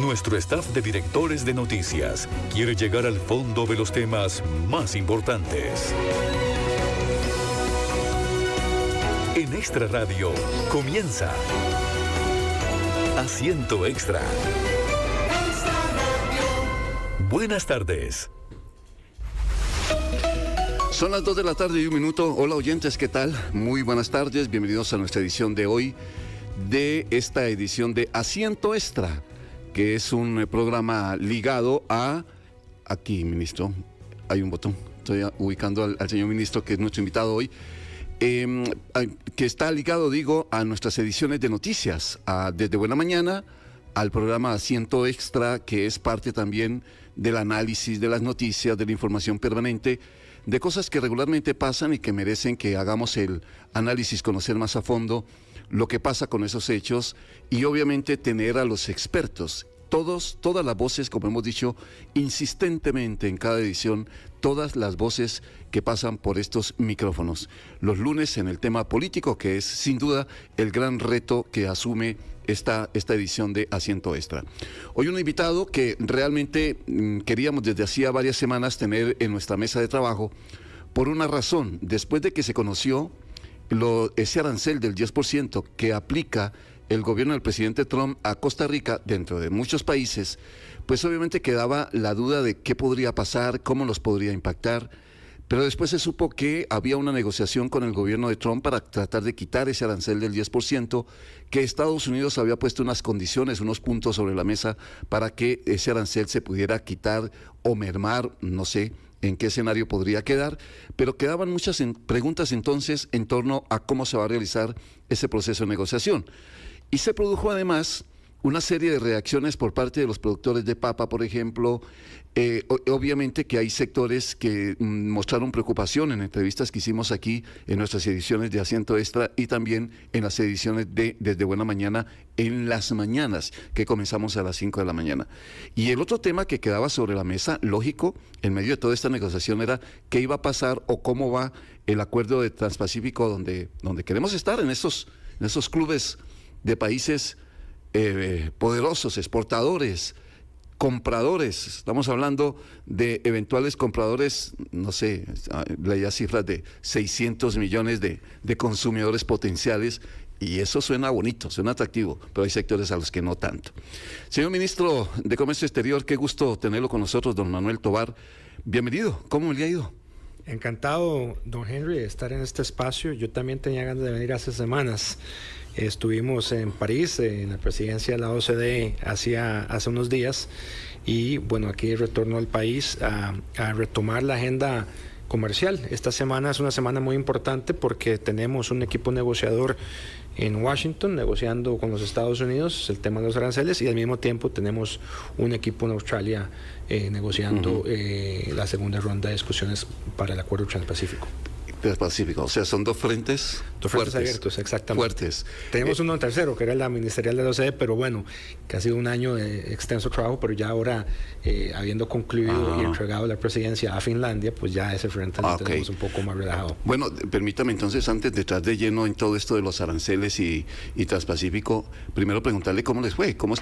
Nuestro staff de directores de noticias quiere llegar al fondo de los temas más importantes. En Extra Radio comienza Asiento Extra. Buenas tardes. Son las 2 de la tarde y 1 minuto. Hola oyentes, ¿qué tal? Muy buenas tardes, bienvenidos a nuestra edición de hoy, de esta edición de Asiento Extra, que es un programa ligado a... Aquí, ministro, hay un botón, estoy ubicando al señor ministro, que es nuestro invitado hoy, que está ligado, digo, a nuestras ediciones de noticias, desde Buena Mañana al programa Asiento Extra, que es parte también del análisis de las noticias, de la información permanente, de cosas que regularmente pasan y que merecen que hagamos el análisis, conocer más a fondo lo que pasa con esos hechos y obviamente tener a los expertos, todas las voces, como hemos dicho insistentemente en cada edición, todas las voces que pasan por estos micrófonos. Los lunes en el tema político, que es sin duda el gran reto que asume esta edición de Asiento Extra. Hoy un invitado que realmente queríamos desde hacía varias semanas tener en nuestra mesa de trabajo, por una razón. Después de que se conoció ese arancel del 10% que aplica el gobierno del presidente Trump a Costa Rica, dentro de muchos países, pues obviamente quedaba la duda de qué podría pasar, cómo los podría impactar, pero después se supo que había una negociación con el gobierno de Trump para tratar de quitar ese arancel del 10%, que Estados Unidos había puesto unas condiciones, unos puntos sobre la mesa para que ese arancel se pudiera quitar o mermar, no sé en qué escenario podría quedar, pero quedaban muchas preguntas entonces en torno a cómo se va a realizar ese proceso de negociación. Y se produjo además una serie de reacciones por parte de los productores de papa, por ejemplo. Obviamente que hay sectores que mostraron preocupación en entrevistas que hicimos aquí en nuestras ediciones de Asiento Extra y también en las ediciones de Desde Buena Mañana en las mañanas, que comenzamos a las 5 de la mañana. Y el otro tema que quedaba sobre la mesa, lógico, en medio de toda esta negociación, era qué iba a pasar o cómo va el acuerdo de Transpacífico donde queremos estar en esos clubes de países poderosos, exportadores, compradores. Estamos hablando de eventuales compradores, no sé, leía cifras de 600 millones de consumidores potenciales, y eso suena bonito, suena atractivo, pero hay sectores a los que no tanto. Señor Ministro de Comercio Exterior, qué gusto tenerlo con nosotros, don Manuel Tovar. Bienvenido, ¿cómo le ha ido? Encantado, don Henry, de estar en este espacio. Yo también tenía ganas de venir hace semanas. Estuvimos en París, en la presidencia de la OCDE hace unos días, y bueno, aquí retorno al país a retomar la agenda comercial. Esta semana es una semana muy importante porque tenemos un equipo negociador en Washington negociando con los Estados Unidos el tema de los aranceles, y al mismo tiempo tenemos un equipo en Australia negociando la segunda ronda de discusiones para el Acuerdo Transpacífico. Pacífico, o sea, son dos frentes fuertes, abiertos, exactamente. Fuertes. Tenemos uno tercero, que era la ministerial de la OCDE, pero bueno, que ha sido un año de extenso trabajo, pero ya ahora, habiendo concluido y entregado la presidencia a Finlandia, pues ya ese frente lo tenemos un poco más relajado. Bueno, permítame entonces, antes de entrar de lleno en todo esto de los aranceles y Transpacífico, primero preguntarle cómo les fue, cómo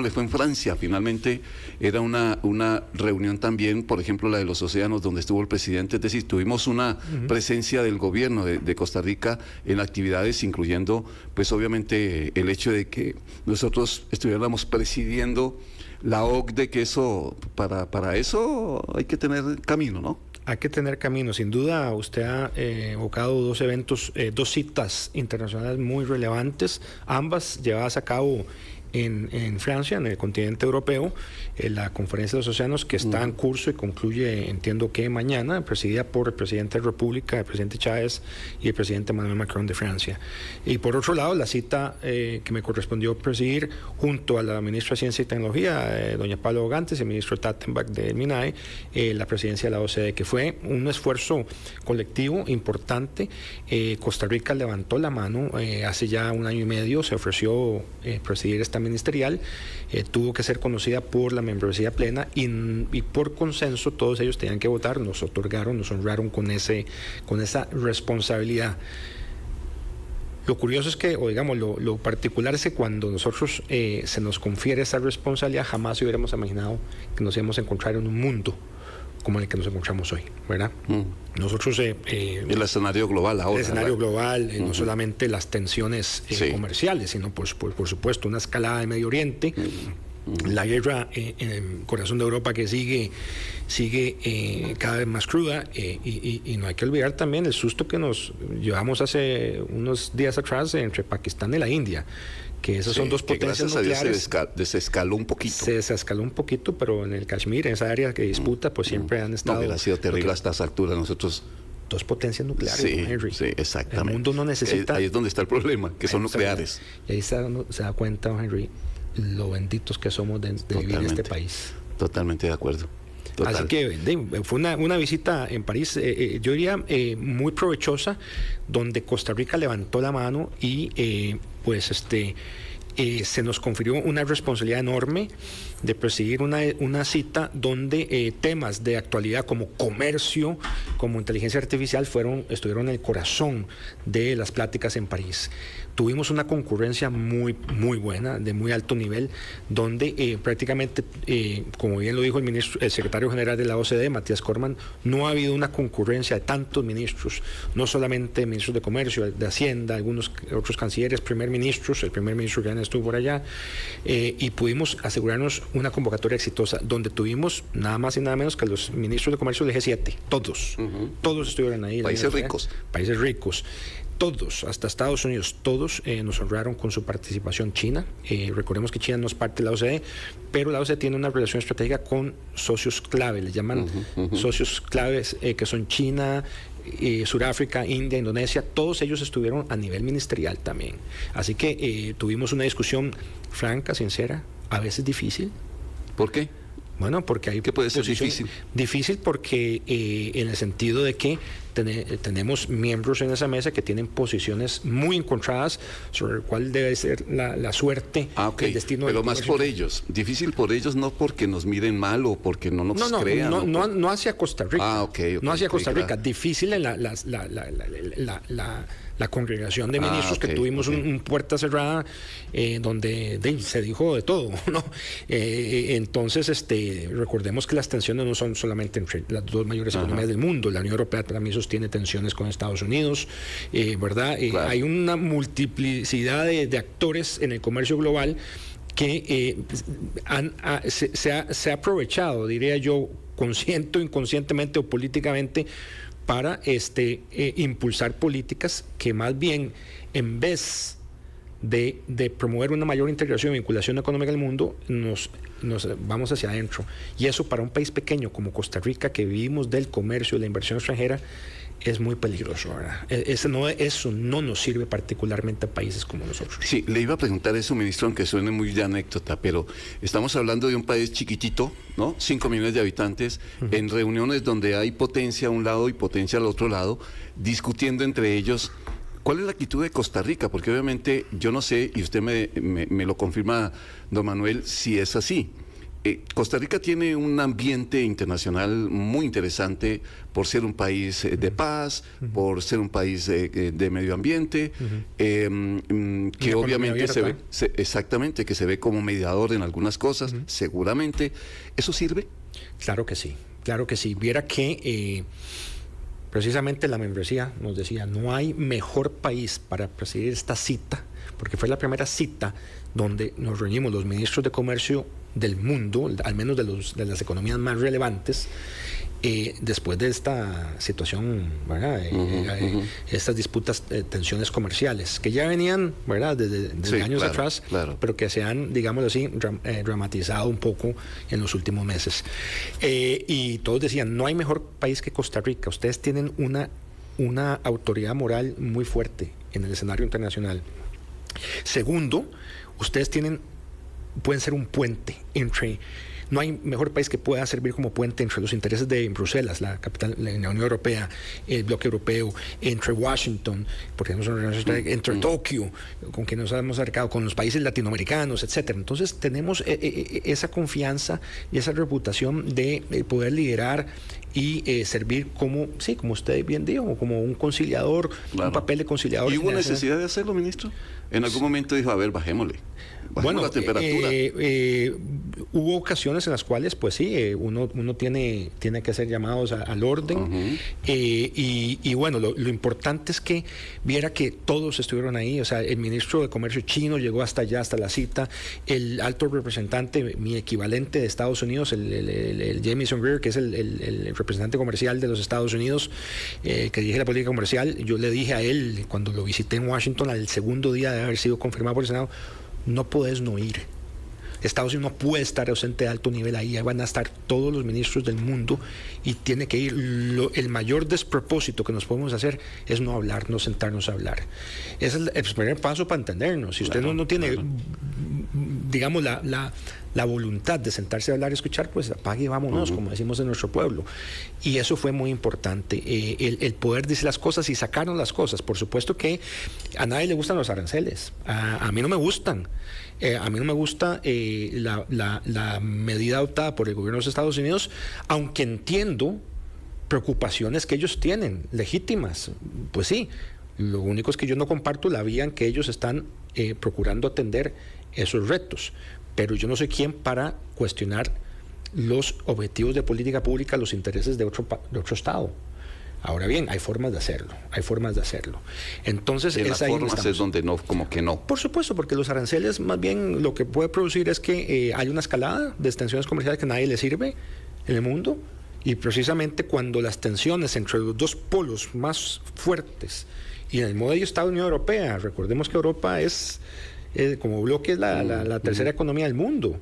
les fue en Francia. Finalmente era una reunión también, por ejemplo, la de los océanos, donde estuvo el presidente, es decir, tuvimos una presencia del gobierno de Costa Rica en actividades, incluyendo pues obviamente el hecho de que nosotros estuviéramos presidiendo la OCDE, que eso, para eso hay que tener camino, ¿no? Hay que tener camino, sin duda. Usted ha evocado dos eventos, dos citas internacionales muy relevantes, ambas llevadas a cabo en Francia, en el continente europeo, la Conferencia de los Océanos, que está en curso y concluye, entiendo que mañana, presidida por el presidente de la República, el presidente Chávez y el presidente Emmanuel Macron de Francia. Y por otro lado, la cita que me correspondió presidir junto a la ministra de Ciencia y Tecnología, doña Paula Bogantes, y el ministro Tattenbach de MINAE, la presidencia de la OCDE, que fue un esfuerzo colectivo importante. Costa Rica levantó la mano hace ya un año y medio, se ofreció presidir esta ministerial, tuvo que ser conocida por la membresía plena y por consenso todos ellos tenían que votar, nos otorgaron, nos honraron con esa responsabilidad. Lo curioso es que, o digamos, lo particular es que cuando nosotros se nos confiere esa responsabilidad, jamás hubiéramos imaginado que nos íbamos a encontrar en un mundo como el que nos encontramos hoy, ¿verdad? Nosotros... el escenario global ahora. El escenario global, no solamente las tensiones comerciales, sino por supuesto una escalada en Medio Oriente, la guerra en el corazón de Europa que sigue cada vez más cruda, y no hay que olvidar también el susto que nos llevamos hace unos días atrás entre Pakistán y la India, que esas son dos potencias nucleares. Se desescaló un poquito. Se desescaló un poquito, pero en el Kashmir, en esa área que disputa, pues siempre han estado... No, hubiera sido terrible a estas alturas. Nosotros... Dos potencias nucleares, Henry. Sí, exactamente. El mundo no necesita... Ahí es donde está el problema, que son nucleares. Y ahí se da cuenta, Henry, lo benditos que somos de vivir en este país. Totalmente de acuerdo. Total. Así que fue una visita en París, yo diría muy provechosa, donde Costa Rica levantó la mano y se nos confirió una responsabilidad enorme de presidir una cita donde temas de actualidad como comercio, como inteligencia artificial estuvieron en el corazón de las pláticas en París. Tuvimos una concurrencia muy buena, de muy alto nivel, donde prácticamente, como bien lo dijo el secretario general de la OCDE, Matías Corman, no ha habido una concurrencia de tantos ministros, no solamente ministros de Comercio, de Hacienda, algunos otros cancilleres, primer ministros, el primer ministro que estuvo por allá, y pudimos asegurarnos una convocatoria exitosa, donde tuvimos nada más y nada menos que los ministros de Comercio del G7, todos estuvieron ahí. Países ricos. Países ricos. Todos, hasta Estados Unidos, todos nos honraron con su participación. China, recordemos que China no es parte de la OCDE, pero la OCDE tiene una relación estratégica con socios clave, les llaman socios claves, que son China, Sudáfrica, India, Indonesia. Todos ellos estuvieron a nivel ministerial también. Así que tuvimos una discusión franca, sincera, a veces difícil. ¿Por qué? Bueno, porque hay... ¿Qué puede ser difícil? Difícil porque en el sentido de que tenemos miembros en esa mesa que tienen posiciones muy encontradas sobre cuál debe ser la suerte, el destino. Pero más por ellos. Difícil por ellos, no porque nos miren mal o porque no nos crean. No hacia Costa Rica. No hacia Costa Rica. Claro. Difícil en la congregación de ministros que tuvimos un puerta cerrada donde se dijo de todo, ¿no? Entonces, recordemos que las tensiones no son solamente entre las dos mayores economías del mundo. La Unión Europea también sostiene tensiones con Estados Unidos, ¿verdad? Claro. Hay una multiplicidad de actores en el comercio global que se ha aprovechado, diría yo, consciente o inconscientemente o políticamente, para impulsar políticas que más bien, en vez de promover una mayor integración y vinculación económica del mundo, nos vamos hacia adentro. Y eso para un país pequeño como Costa Rica, que vivimos del comercio y la inversión extranjera, es muy peligroso, ¿verdad? Eso no nos sirve particularmente a países como nosotros. Sí, le iba a preguntar eso, ministro, aunque suene muy de anécdota, pero estamos hablando de un país chiquitito, ¿no? 5 millones de habitantes, en reuniones donde hay potencia a un lado y potencia al otro lado, discutiendo entre ellos. ¿Cuál es la actitud de Costa Rica? Porque obviamente yo no sé, y usted me lo confirma, don Manuel, si es así. Costa Rica tiene un ambiente internacional muy interesante por ser un país de paz, por ser un país de medio ambiente, que obviamente exactamente, que se ve como mediador en algunas cosas, seguramente. ¿Eso sirve? Claro que sí, claro que sí. Viera que precisamente la membresía nos decía, no hay mejor país para presidir esta cita, porque fue la primera cita donde nos reunimos los ministros de comercio del mundo, al menos de las economías más relevantes, después de esta situación, ¿verdad? Estas disputas, tensiones comerciales, que ya venían, ¿verdad? desde años atrás, pero que se han, digámoslo así, dramatizado un poco en los últimos meses. Y todos decían, no hay mejor país que Costa Rica. Ustedes tienen una autoridad moral muy fuerte en el escenario internacional. Segundo, ustedes pueden ser un puente entre no hay mejor país que pueda servir como puente entre los intereses de Bruselas, la capital, la Unión Europea, el bloque europeo, entre Washington, porque tenemos una relación entre Tokio, con quien nos hemos acercado, con los países latinoamericanos, etcétera. Entonces tenemos esa confianza y esa reputación de poder liderar y servir como, sí, como usted bien dijo, como un conciliador, un papel de conciliador. ¿Y hubo necesidad de hacerlo, ministro? En algún momento dijo, a ver, bajémosle la temperatura. Hubo ocasiones en las cuales, pues sí, uno tiene que hacer llamados al orden. Y bueno, lo importante es que viera que todos estuvieron ahí. O sea, el ministro de Comercio chino llegó hasta allá, hasta la cita. El alto representante, mi equivalente de Estados Unidos, el Jamieson Greer, que es el representante comercial de los Estados Unidos, que dirige la política comercial, yo le dije a él, cuando lo visité en Washington, al segundo día de haber sido confirmado por el Senado, no puedes no ir. Estados Unidos no puede estar ausente de alto nivel ahí van a estar todos los ministros del mundo y tiene que ir. El mayor despropósito que nos podemos hacer es no hablar, no sentarnos a hablar. Ese es el primer paso para entendernos. Si usted no tiene, digamos, la voluntad de sentarse a hablar y escuchar, pues apague y vámonos, como decimos en nuestro pueblo. Y eso fue muy importante, el poder decir las cosas y sacarnos las cosas. Por supuesto que a nadie le gustan los aranceles, a mí no me gustan. A mí no me gusta la medida adoptada por el gobierno de los Estados Unidos, aunque entiendo preocupaciones que ellos tienen, legítimas, pues sí. Lo único es que yo no comparto la vía en que ellos están procurando atender esos retos. Pero yo no soy quien para cuestionar los objetivos de política pública, los intereses de otro Estado. Ahora bien, hay formas de hacerlo, Entonces, las formas es donde no, como que no. Por supuesto, porque los aranceles más bien lo que puede producir es que hay una escalada de tensiones comerciales que a nadie le sirve en el mundo, y precisamente cuando las tensiones entre los dos polos más fuertes, y en el modo de Estado de la Unión Europea, recordemos que Europa es... como bloque es la tercera economía del mundo.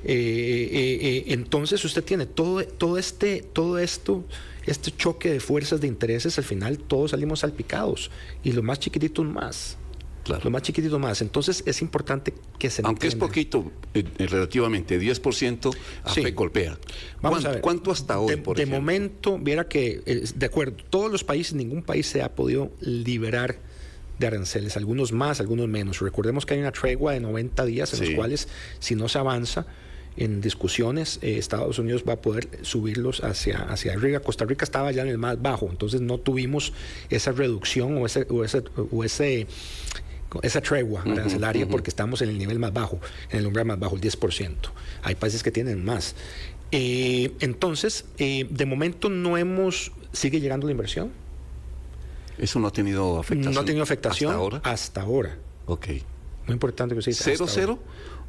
Entonces usted tiene todo esto, este choque de fuerzas de intereses, al final todos salimos salpicados, y los más chiquititos más. Claro. Los más chiquititos más. Entonces es importante que se aunque entienda. Es poquito, relativamente, 10% golpea. Vamos a ver. ¿Cuánto hasta hoy, por ejemplo? De momento, viera que, de acuerdo, todos los países, ningún país se ha podido liberar de aranceles, algunos más, algunos menos. Recordemos que hay una tregua de 90 días en los cuales, si no se avanza en discusiones, Estados Unidos va a poder subirlos hacia arriba. Costa Rica estaba ya en el más bajo, entonces no tuvimos esa reducción o esa tregua arancelaria porque estamos en el nivel más bajo, en el umbral más bajo, el 10%. Hay países que tienen más. Entonces, de momento sigue llegando la inversión. ¿Eso no ha tenido afectación? No ha tenido afectación hasta ahora. Ok. Muy importante que usted dice. ¿0?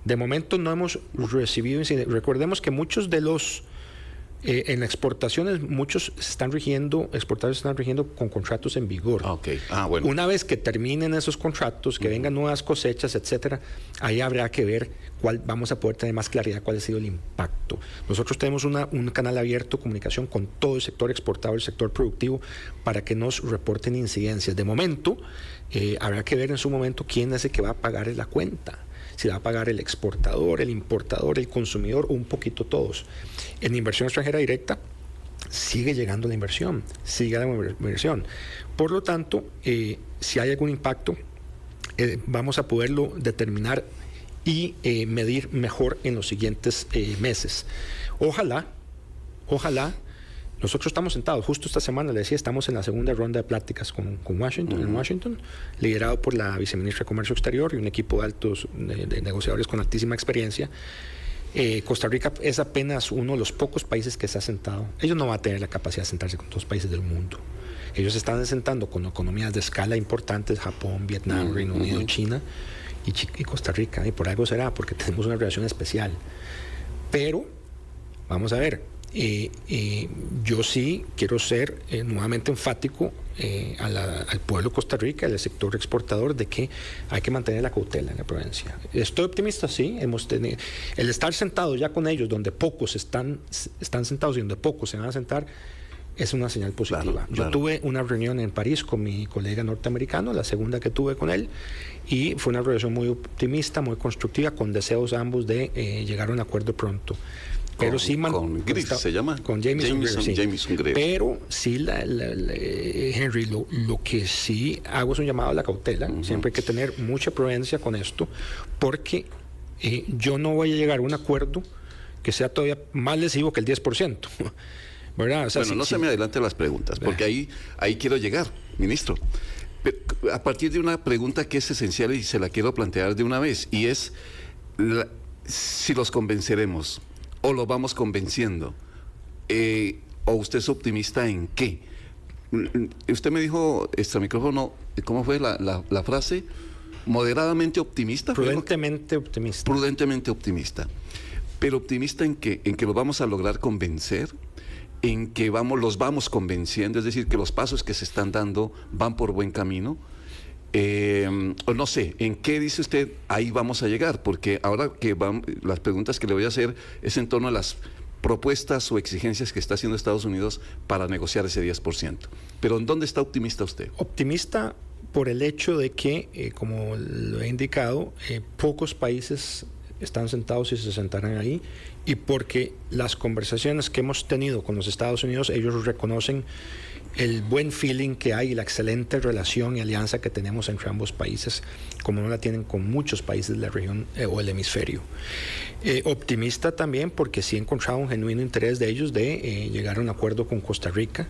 De momento no hemos recibido incidencias. Recordemos que muchos de los... en exportaciones, muchos exportadores están rigiendo con contratos en vigor. Bueno. Una vez que terminen esos contratos, que vengan nuevas cosechas, etcétera, ahí habrá que ver vamos a poder tener más claridad cuál ha sido el impacto. Nosotros tenemos un canal abierto de comunicación con todo el sector exportador, el sector productivo, para que nos reporten incidencias. De momento, habrá que ver en su momento quién es el que va a pagar la cuenta. Si la va a pagar el exportador, el importador, el consumidor, o un poquito todos. En inversión extranjera directa sigue llegando la inversión, Por lo tanto, si hay algún impacto, vamos a poderlo determinar y medir mejor en los siguientes meses. Ojalá, nosotros estamos sentados, justo esta semana, le decía, estamos en la segunda ronda de pláticas con Washington, en Washington, liderado por la viceministra de Comercio Exterior y un equipo de altos de negociadores con altísima experiencia. Costa Rica es apenas uno de los pocos países que se ha sentado. Ellos no van a tener la capacidad de sentarse con todos los países del mundo. Ellos se están sentando con economías de escala importantes, Japón, Vietnam, Reino Unido, China y Costa Rica. Y por algo será, porque tenemos una relación especial. Pero, vamos a ver, yo sí quiero ser nuevamente enfático al pueblo de Costa Rica, al sector exportador, de que hay que mantener la cautela en la provincia. Estoy optimista, sí. El estar sentado ya con ellos, donde pocos están sentados y donde pocos se van a sentar, es una señal positiva. Yo tuve una reunión en París con mi colega norteamericano, la segunda que tuve con él, y fue una relación muy optimista, muy constructiva, con deseos ambos de llegar a un acuerdo pronto. Pero sí con Greaves, ¿se llama? Con Jamieson Greaves. Pero sí, Henry, lo que sí hago es un llamado a la cautela. Siempre hay que tener mucha prudencia con esto, porque yo no voy a llegar a un acuerdo que sea todavía más lesivo que el 10%. ¿Verdad? O sea, bueno, no se me adelante las preguntas, porque ahí quiero llegar, ministro. Pero a partir de una pregunta que es esencial y se la quiero plantear de una vez, y es si los convenceremos o los vamos convenciendo, o usted es optimista en qué. Usted me dijo, micrófono, ¿cómo fue la frase? Moderadamente optimista. Prudentemente optimista. Prudentemente optimista. Pero optimista en qué, en que los vamos a lograr convencer, en que los vamos convenciendo, es decir, que los pasos que se están dando van por buen camino. O no sé, ¿en qué dice usted ahí vamos a llegar? Porque ahora que las preguntas que le voy a hacer es en torno a las propuestas o exigencias que está haciendo Estados Unidos para negociar ese 10%. Pero ¿en dónde está optimista usted? Optimista por el hecho de que, como lo he indicado, pocos países están sentados y se sentarán ahí, y porque las conversaciones que hemos tenido con los Estados Unidos, ellos reconocen el buen feeling que hay y la excelente relación y alianza que tenemos entre ambos países, como no la tienen con muchos países de la región o el hemisferio. Optimista también porque sí he encontrado un genuino interés de ellos de llegar a un acuerdo con Costa Rica,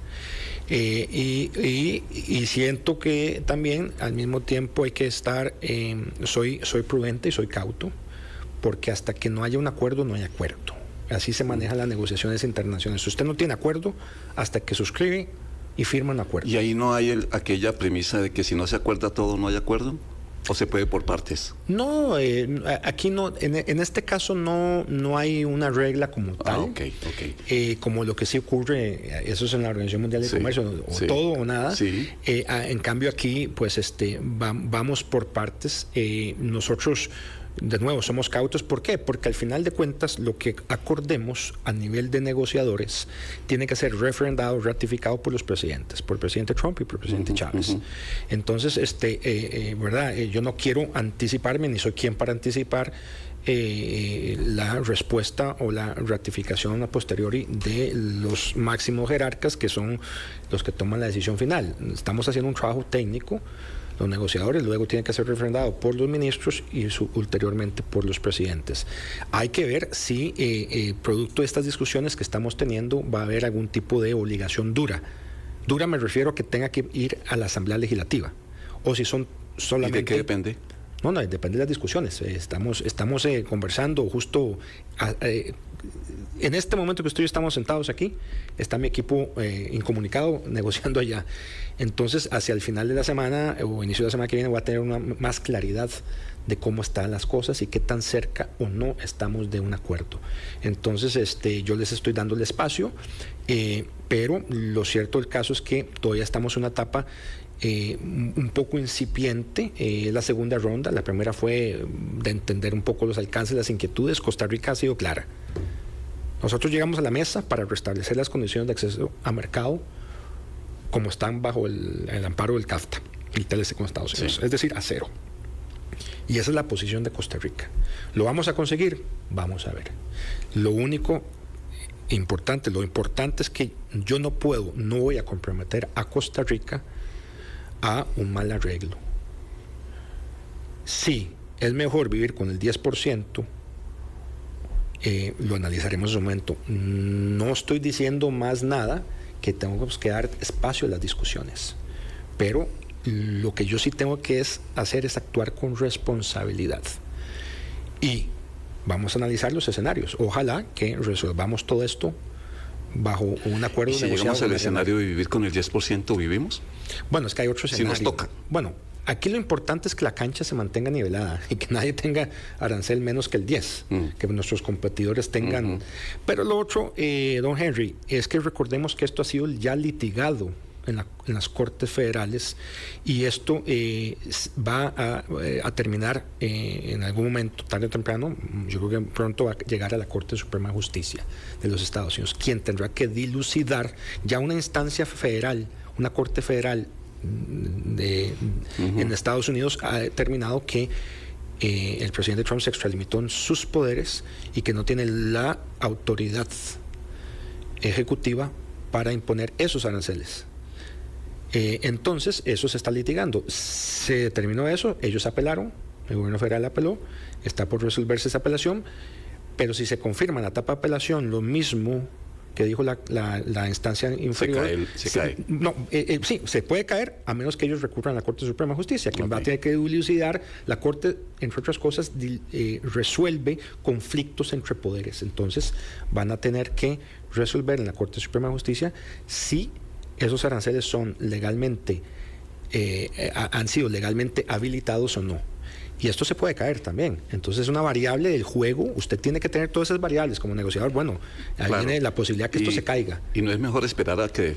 y siento que también al mismo tiempo hay que estar, soy prudente y soy cauto, porque hasta que no haya un acuerdo, no hay acuerdo. Así se manejan las negociaciones internacionales. Usted no tiene acuerdo hasta que suscribe y firma un acuerdo. ¿Y ahí no hay aquella premisa de que si no se acuerda todo, no hay acuerdo? ¿O se puede por partes? No, aquí no, en este caso no hay una regla como tal. Okay. Como lo que sí ocurre, eso es en la Organización Mundial de Comercio, o todo o nada. Sí. En cambio aquí, pues vamos por partes. Nosotros, de nuevo, somos cautos. ¿Por qué? Porque al final de cuentas lo que acordemos a nivel de negociadores tiene que ser refrendado, ratificado por los presidentes, por el presidente Trump y por el presidente Chávez. Entonces, ¿verdad? Yo no quiero anticiparme, ni soy quien para anticipar la respuesta o la ratificación a posteriori de los máximos jerarcas, que son los que toman la decisión final. Estamos haciendo un trabajo técnico. Los negociadores luego tienen que ser refrendados por los ministros y ulteriormente por los presidentes. Hay que ver si producto de estas discusiones que estamos teniendo va a haber algún tipo de obligación dura. Dura me refiero a que tenga que ir a la Asamblea Legislativa, o si son solamente... ¿Y de qué depende? No, depende de las discusiones. Estamos conversando justo... en este momento que estamos sentados aquí, está mi equipo incomunicado negociando allá. Entonces, hacia el final de la semana o inicio de la semana que viene voy a tener más claridad de cómo están las cosas y qué tan cerca o no estamos de un acuerdo. Entonces, yo les estoy dando el espacio, pero lo cierto del caso es que todavía estamos en una etapa un poco incipiente. La segunda ronda, la primera fue de entender un poco los alcances, las inquietudes. Costa Rica ha sido clara. Nosotros llegamos a la mesa para restablecer las condiciones de acceso a mercado como están bajo el amparo del CAFTA, el TLC con Estados Unidos, sí. Es decir, a cero. Y esa es la posición de Costa Rica. ¿Lo vamos a conseguir? Vamos a ver. Lo importante es que yo no voy a comprometer a Costa Rica a un mal arreglo. Sí, es mejor vivir con el 10%, lo analizaremos en un momento. No estoy diciendo más nada, que tenemos que dar espacio a las discusiones, pero lo que yo sí tengo que hacer es actuar con responsabilidad, y vamos a analizar los escenarios. Ojalá que resolvamos todo esto bajo un acuerdo. ¿Y si llegamos al escenario de vivir con el 10%, vivimos? Bueno, es que hay otro escenario. Si nos toca. Bueno, aquí lo importante es que la cancha se mantenga nivelada y que nadie tenga arancel menos que el 10, que nuestros competidores tengan. Pero lo otro, don Henry, es que recordemos que esto ha sido ya litigado en las Cortes Federales, y esto va a terminar en algún momento, tarde o temprano. Yo creo que pronto va a llegar a la Corte Suprema de Justicia de los Estados Unidos, quien tendrá que dilucidar ya una instancia federal, una Corte Federal en Estados Unidos ha determinado que el presidente Trump se extralimitó en sus poderes y que no tiene la autoridad ejecutiva para imponer esos aranceles. Entonces, eso se está litigando. Se determinó eso, ellos apelaron, el gobierno federal apeló, está por resolverse esa apelación, pero si se confirma en la etapa de apelación lo mismo que dijo la instancia inferior, se cae. No, sí, se puede caer a menos que ellos recurran a la Corte Suprema de Justicia, quien va a tener que dilucidar. La Corte, entre otras cosas, resuelve conflictos entre poderes. Entonces, van a tener que resolver en la Corte Suprema de Justicia si esos aranceles son legalmente, han sido legalmente habilitados o no. Y esto se puede caer también. Entonces es una variable del juego. Usted tiene que tener todas esas variables como negociador. Bueno, ahí claro, viene la posibilidad que esto se caiga. Y no es mejor esperar a que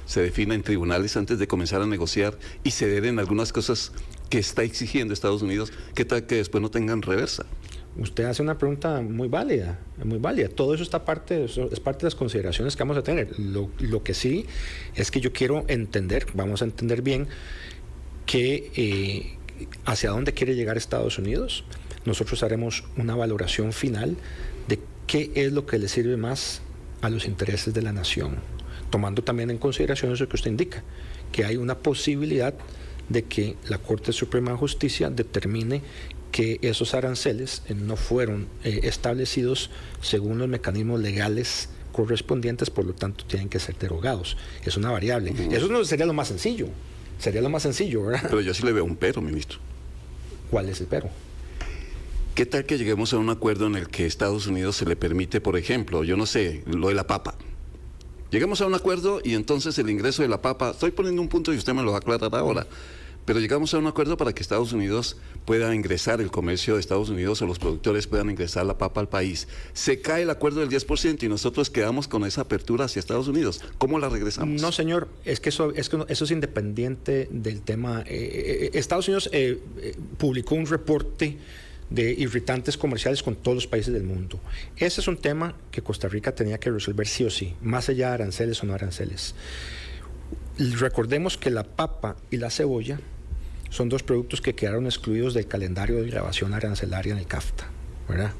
se defina en tribunales antes de comenzar a negociar y ceder en algunas cosas que está exigiendo Estados Unidos, que tal que después no tengan reversa. Usted hace una pregunta muy válida, muy válida. Todo eso es parte de las consideraciones que vamos a tener. Lo que sí es que yo quiero entender, vamos a entender bien que hacia dónde quiere llegar Estados Unidos. Nosotros haremos una valoración final de qué es lo que le sirve más a los intereses de la nación, tomando también en consideración eso que usted indica, que hay una posibilidad de que la Corte Suprema de Justicia determine que esos aranceles no fueron establecidos según los mecanismos legales correspondientes, por lo tanto tienen que ser derogados. Es una variable. Eso no sería lo más sencillo. Sería lo más sencillo, ¿verdad? Pero yo sí le veo un pero, ministro. ¿Cuál es el pero? ¿Qué tal que lleguemos a un acuerdo en el que Estados Unidos se le permite, por ejemplo, yo no sé, lo de la papa? Llegamos a un acuerdo y entonces el ingreso de la papa, estoy poniendo un punto y usted me lo va a aclarar ahora, pero llegamos a un acuerdo para que Estados Unidos pueda ingresar, el comercio de Estados Unidos o los productores puedan ingresar la papa al país. Se cae el acuerdo del 10% y nosotros quedamos con esa apertura hacia Estados Unidos. ¿Cómo la regresamos? No, señor, es que eso es independiente del tema. Estados Unidos publicó un reporte de irritantes comerciales con todos los países del mundo. Ese es un tema que Costa Rica tenía que resolver sí o sí, más allá de aranceles o no aranceles. Recordemos que la papa y la cebolla son dos productos que quedaron excluidos del calendario de grabación arancelaria en el CAFTA, ¿verdad?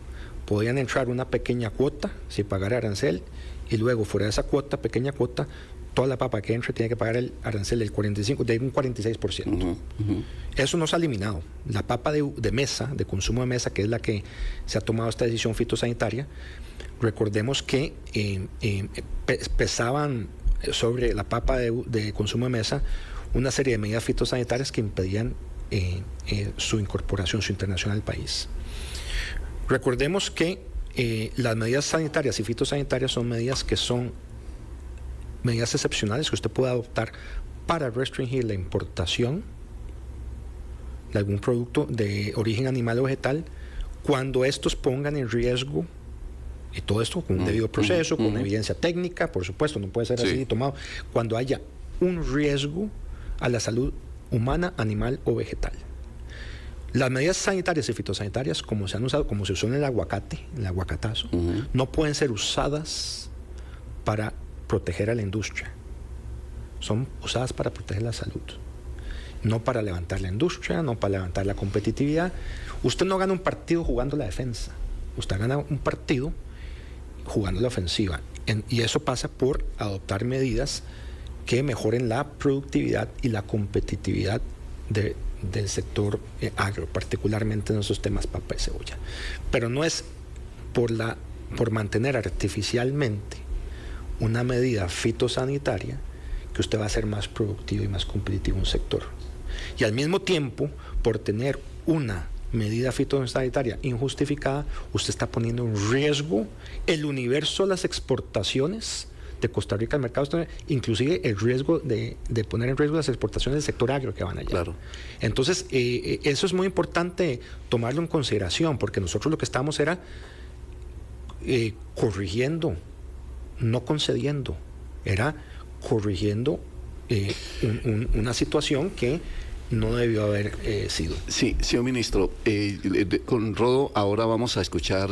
Podían entrar una pequeña cuota sin pagar arancel y luego fuera de esa cuota, pequeña cuota, toda la papa que entre tiene que pagar el arancel del 46%. Eso no se ha eliminado. La papa de mesa, de consumo de mesa, que es la que se ha tomado esta decisión fitosanitaria, recordemos que pesaban sobre la papa de consumo de mesa una serie de medidas fitosanitarias que impedían su incorporación, su internación al país. Recordemos que las medidas sanitarias y fitosanitarias son medidas que son medidas excepcionales que usted puede adoptar para restringir la importación de algún producto de origen animal o vegetal cuando estos pongan en riesgo, y todo esto con un debido proceso, con evidencia técnica, por supuesto, no puede ser así tomado, cuando haya un riesgo a la salud humana, animal o vegetal. Las medidas sanitarias y fitosanitarias, como se han usado, como se usó en el aguacate, el aguacatazo, no pueden ser usadas para proteger a la industria. Son usadas para proteger la salud, no para levantar la industria, no para levantar la competitividad. Usted no gana un partido jugando la defensa, usted gana un partido jugando la ofensiva, y eso pasa por adoptar medidas que mejoren la productividad y la competitividad del sector agro, particularmente en esos temas papa y cebolla. Pero no es por mantener artificialmente una medida fitosanitaria que usted va a ser más productivo y más competitivo en un sector. Y al mismo tiempo, por tener una medida fitosanitaria injustificada, usted está poniendo en riesgo el universo de las exportaciones de Costa Rica al mercado exterior, inclusive el riesgo de poner en riesgo las exportaciones del sector agro que van allá. Claro. Entonces, eso es muy importante tomarlo en consideración, porque nosotros lo que estábamos era corrigiendo, no concediendo, era corrigiendo una situación que no debió haber sido. Sí, señor ministro, con Rodo ahora vamos a escuchar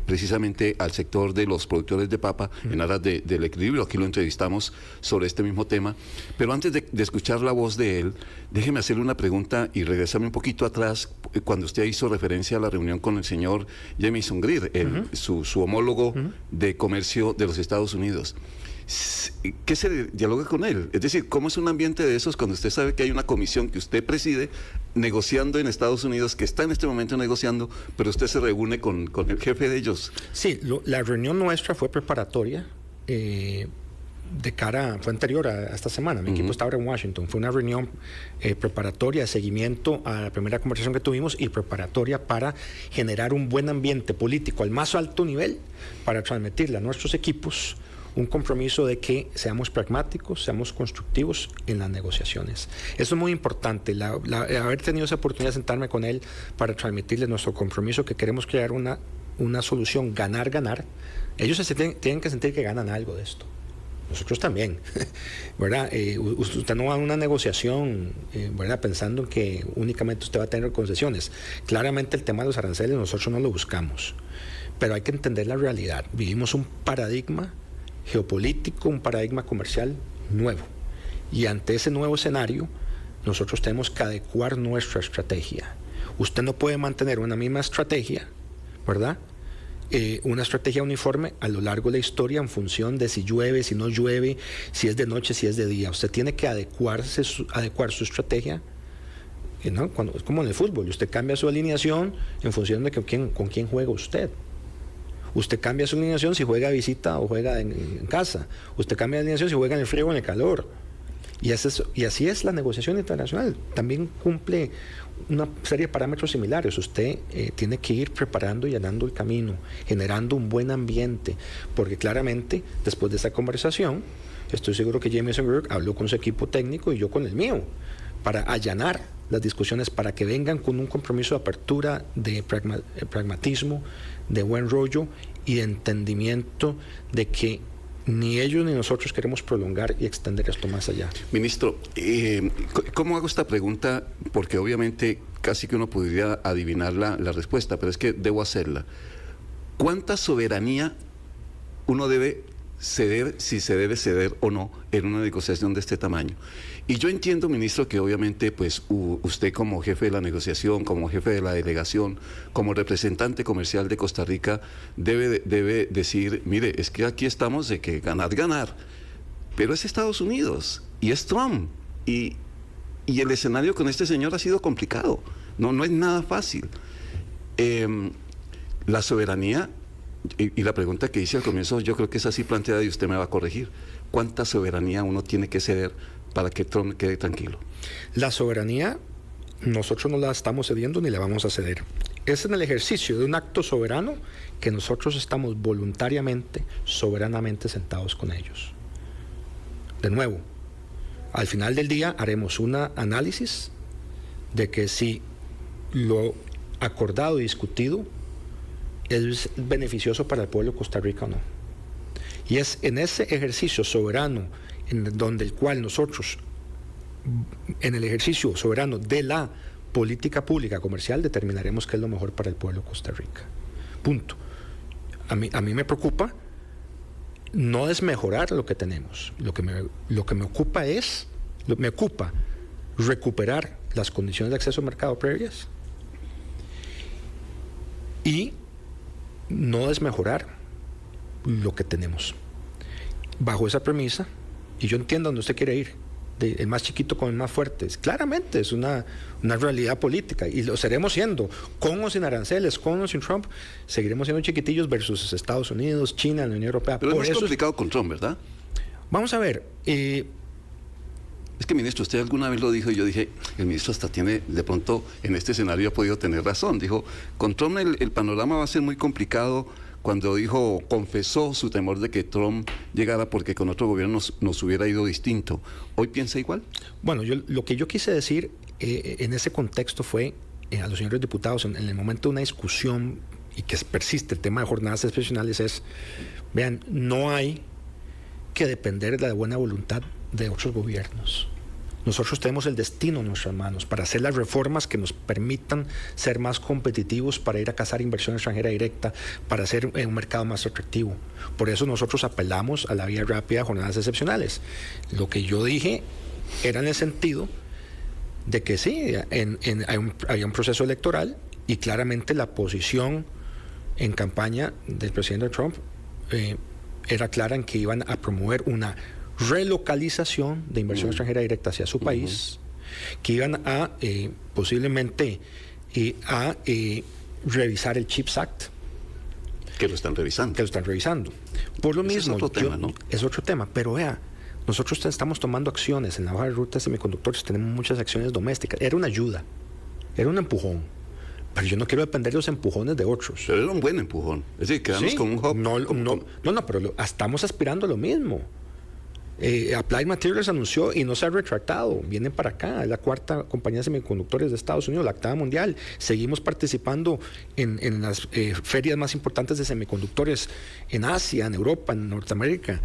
precisamente al sector de los productores de papa en aras del equilibrio. Aquí lo entrevistamos sobre este mismo tema, pero antes de escuchar la voz de él, déjeme hacerle una pregunta y regresarme un poquito atrás cuando usted hizo referencia a la reunión con el señor Jamieson Greer, su homólogo de comercio de los Estados Unidos. ¿Qué se dialoga con él? Es decir, ¿cómo es un ambiente de esos cuando usted sabe que hay una comisión que usted preside negociando en Estados Unidos, que está en este momento negociando, pero usted se reúne con el jefe de ellos? Sí, la reunión nuestra fue preparatoria fue anterior a esta semana. Mi equipo estaba en Washington. Fue una reunión preparatoria de seguimiento a la primera conversación que tuvimos y preparatoria para generar un buen ambiente político al más alto nivel para transmitirle a nuestros equipos un compromiso de que seamos pragmáticos, seamos constructivos en las negociaciones. Eso es muy importante, haber tenido esa oportunidad de sentarme con él para transmitirle nuestro compromiso, que queremos crear una solución ganar-ganar. Ellos tienen que sentir que ganan algo de esto. Nosotros también, ¿verdad? Usted no va a una negociación, ¿verdad?, pensando en que únicamente usted va a tener concesiones. Claramente el tema de los aranceles nosotros no lo buscamos, pero hay que entender la realidad. Vivimos un paradigma geopolítico, un paradigma comercial nuevo. Y ante ese nuevo escenario, nosotros tenemos que adecuar nuestra estrategia. Usted no puede mantener una misma estrategia, ¿verdad?, una estrategia uniforme a lo largo de la historia en función de si llueve, si no llueve, si es de noche, si es de día. Usted tiene que adecuar su estrategia, ¿no? Es como en el fútbol, usted cambia su alineación en función de con quién juega usted. Usted cambia su alineación si juega a visita o juega en casa. Usted cambia de alineación si juega en el frío o en el calor. Y así es la negociación internacional. También cumple una serie de parámetros similares. Usted tiene que ir preparando y allanando el camino, generando un buen ambiente, porque claramente, después de esta conversación, estoy seguro que Jamieson Greer habló con su equipo técnico y yo con el mío, para allanar las discusiones, para que vengan con un compromiso de apertura, de pragmatismo, de buen rollo y de entendimiento de que ni ellos ni nosotros queremos prolongar y extender esto más allá. Ministro, ¿cómo hago esta pregunta? Porque obviamente casi que uno podría adivinar la respuesta, pero es que debo hacerla. ¿Cuánta soberanía uno debe ceder, si se debe ceder o no, en una negociación de este tamaño? Y yo entiendo, ministro, que obviamente pues usted como jefe de la negociación, como jefe de la delegación, como representante comercial de Costa Rica, debe decir, mire, es que aquí estamos de que ganar, pero es Estados Unidos y es Trump, y el escenario con este señor ha sido complicado, no es nada fácil. La soberanía, y la pregunta que hice al comienzo, yo creo que es así planteada y usted me va a corregir. ¿Cuánta soberanía uno tiene que ceder para que Trump quede tranquilo? La soberanía nosotros no la estamos cediendo ni la vamos a ceder. Es en el ejercicio de un acto soberano que nosotros estamos voluntariamente, soberanamente sentados con ellos. De nuevo, al final del día haremos un análisis de que si lo acordado y discutido es beneficioso para el pueblo de Costa Rica o no. Y es en ese ejercicio soberano donde el cual nosotros, en el ejercicio soberano de la política pública comercial, determinaremos qué es lo mejor para el pueblo de Costa Rica. Punto. A mí me preocupa no desmejorar lo que tenemos. Lo que me ocupa es recuperar las condiciones de acceso al mercado previas y no desmejorar lo que tenemos. Bajo esa premisa, y yo entiendo dónde usted quiere ir, el más chiquito con el más fuerte, claramente es una realidad política, y lo seremos siendo, con o sin aranceles, con o sin Trump, seguiremos siendo chiquitillos versus Estados Unidos, China, la Unión Europea. Pero es más complicado con Trump, ¿verdad? Vamos a ver. Es que, ministro, usted alguna vez lo dijo y yo dije, el ministro hasta tiene, de pronto, en este escenario ha podido tener razón. Dijo, con Trump el panorama va a ser muy complicado. Cuando confesó su temor de que Trump llegara porque con otro gobierno nos hubiera ido distinto. ¿Hoy piensa igual? Bueno, lo que yo quise decir en ese contexto fue a los señores diputados, en el momento de una discusión y que persiste el tema de jornadas excepcionales, es, vean, no hay que depender de la buena voluntad de otros gobiernos. Nosotros tenemos el destino en nuestras manos para hacer las reformas que nos permitan ser más competitivos, para ir a cazar inversión extranjera directa, para hacer un mercado más atractivo. Por eso nosotros apelamos a la vía rápida, jornadas excepcionales. Lo que yo dije era en el sentido de que sí, hay un proceso electoral, y claramente la posición en campaña del presidente Trump era clara en que iban a promover una relocalización de inversión extranjera directa hacia su país, que iban a posiblemente a revisar el CHIPS Act. Que lo están revisando. Por lo Ese mismo, es otro tema, ¿no? Es otro tema, pero vea, nosotros estamos tomando acciones en la hoja de ruta de semiconductores, tenemos muchas acciones domésticas. Era una ayuda, era un empujón, pero yo no quiero depender de los empujones de otros. Pero era un buen empujón. Es decir, quedamos Sí, con un hub. No, pero estamos aspirando a lo mismo. Applied Materials anunció y no se ha retractado, vienen para acá, es la cuarta compañía de semiconductores de Estados Unidos, la octava mundial. Seguimos participando en las ferias más importantes de semiconductores en Asia, en Europa, en Norteamérica.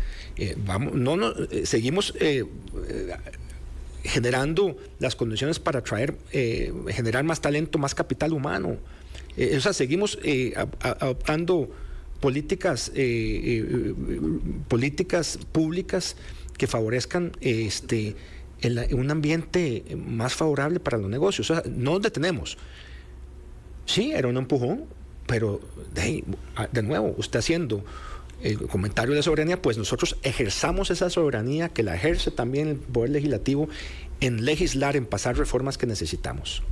Seguimos generando las condiciones para generar más talento, más capital humano. O sea, seguimos adoptando políticas públicas que favorezcan un ambiente más favorable para los negocios. O sea, no nos detenemos. Sí, era un empujón, pero de nuevo, usted haciendo el comentario de la soberanía, pues nosotros ejerzamos esa soberanía, que la ejerce también el Poder Legislativo, en legislar, en pasar reformas que necesitamos.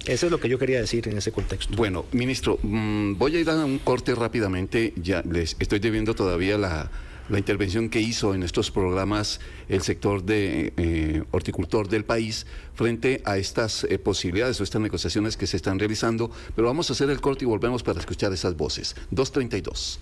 Eso es lo que yo quería decir en ese contexto. Bueno, ministro, voy a ir a un corte rápidamente. Ya les estoy debiendo todavía la intervención que hizo en estos programas el sector de horticultor del país frente a estas posibilidades o estas negociaciones que se están realizando. Pero vamos a hacer el corte y volvemos para escuchar esas voces. 2:32.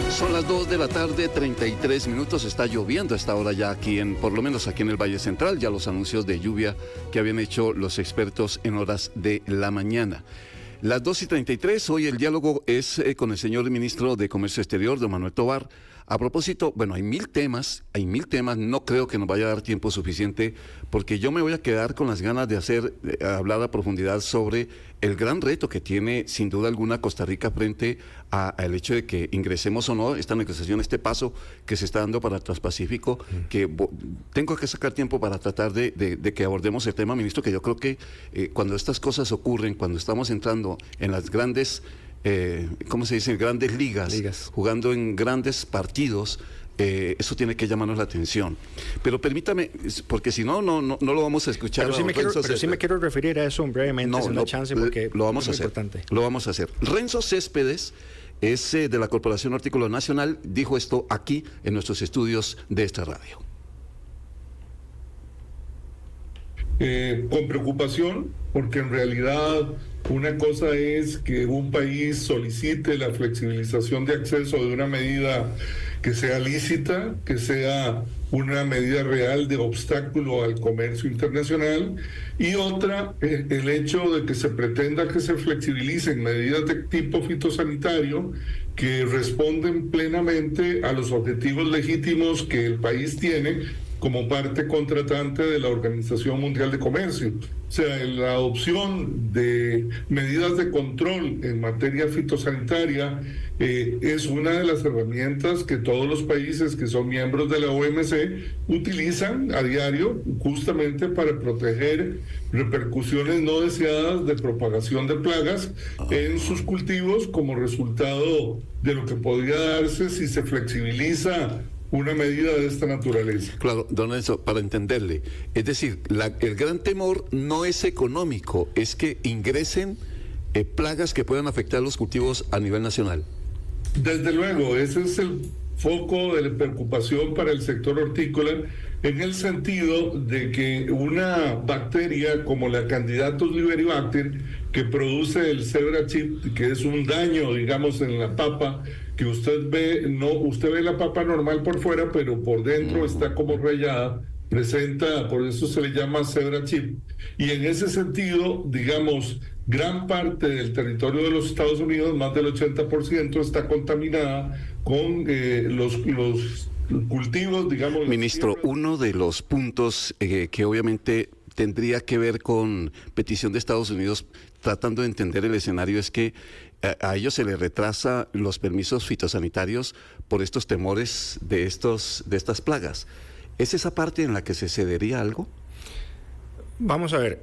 Son las 2 de la tarde, 33 minutos. Está lloviendo a esta hora ya aquí, por lo menos aquí en el Valle Central, ya los anuncios de lluvia que habían hecho los expertos en horas de la mañana. Las 2:33, hoy el diálogo es con el señor ministro de Comercio Exterior, don Manuel Tovar. A propósito, bueno, hay mil temas, no creo que nos vaya a dar tiempo suficiente, porque yo me voy a quedar con las ganas de hablar a profundidad sobre el gran reto que tiene, sin duda alguna, Costa Rica frente al hecho de que ingresemos o no esta negociación, este paso que se está dando para el Transpacífico, que tengo que sacar tiempo para tratar de que abordemos el tema, ministro, que yo creo que cuando estas cosas ocurren, cuando estamos entrando en las grandes ¿cómo se dice? Grandes ligas, jugando en grandes partidos, eso tiene que llamarnos la atención. Pero permítame, porque si no lo vamos a escuchar. Pero sí me quiero referir a eso brevemente, es una chance, porque lo vamos a es hacer. importante. Lo vamos a hacer. Renzo Céspedes es de la Corporación Hortícola Nacional, dijo esto aquí en nuestros estudios de esta radio. Con preocupación, porque en realidad una cosa es que un país solicite la flexibilización de acceso de una medida que sea lícita, que sea una medida real de obstáculo al comercio internacional, y otra, el hecho de que se pretenda que se flexibilicen medidas de tipo fitosanitario que responden plenamente a los objetivos legítimos que el país tiene como parte contratante de la Organización Mundial de Comercio. O sea, la adopción de medidas de control en materia fitosanitaria es una de las herramientas que todos los países que son miembros de la OMC utilizan a diario, justamente para proteger repercusiones no deseadas de propagación de plagas en sus cultivos, como resultado de lo que podría darse si se flexibiliza una medida de esta naturaleza. Claro, don Enzo, para entenderle, es decir, el gran temor no es económico, es que ingresen plagas que puedan afectar los cultivos a nivel nacional. Desde luego, ese es el foco de la preocupación para el sector hortícola, en el sentido de que una bacteria como la Candidatus liberibacter, que produce el zebra chip, que es un daño, digamos, en la papa, que usted ve la papa normal por fuera, pero por dentro está como rayada, presenta, por eso se le llama cebra chip. Y en ese sentido, digamos, gran parte del territorio de los Estados Unidos, más del 80%, está contaminada con los cultivos, digamos. Ministro, uno de los puntos que obviamente tendría que ver con petición de Estados Unidos, tratando de entender el escenario, es que a ellos se les retrasa los permisos fitosanitarios por estos temores de estas plagas. ¿Es esa parte en la que se cedería algo? Vamos a ver,